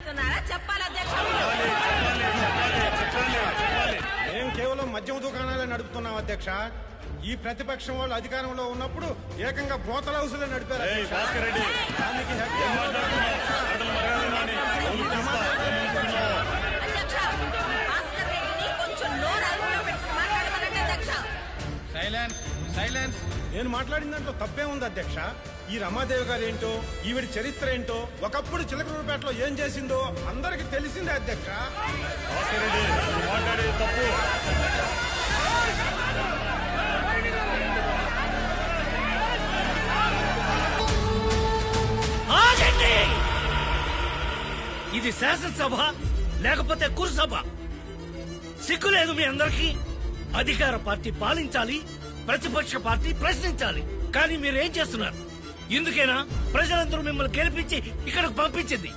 మాట్లాడుతున్నారా చెప్పాలి అధ్యక్ష. మేము కేవలం మద్యం దుకాణాలే నడుపుతున్నాం అధ్యక్ష. ఈ ప్రతిపక్షం వాళ్ళు అధికారంలో ఉన్నప్పుడు ఏకంగా బ్రోతల హౌసులే నడిపారు. దానికి అధ్యక్ష భాస్కర్ రెడ్డిని కొంచెం నోరు అదుపులో పెట్టుకుని మాట్లాడమనండి అధ్యక్ష. సైలెన్స్. నేను మాట్లాడిన దాంట్లో తప్పే ఉంది అధ్యక్ష. ఈ రమాదేవి గారు ఏంటో, ఈవిడ చరిత్ర ఏంటో, ఒకప్పుడు చిలకలూరుపేటలో ఏం చేసిందో అందరికి తెలిసిందే అధ్యక్ష. తప్పు. ఇది శాసనసభ లేకపోతే కురుసభ? సిగ్గులేదు మీ అందరికీ? అధికార పార్టీ పాలించాలి, ప్రతిపక్ష పార్టీ ప్రశ్నించాలి. కానీ మీరేం చేస్తున్నారు? ఇందుకేనా ప్రజలందరూ మిమ్మల్ని గెలిపించి ఇక్కడికి పంపించింది?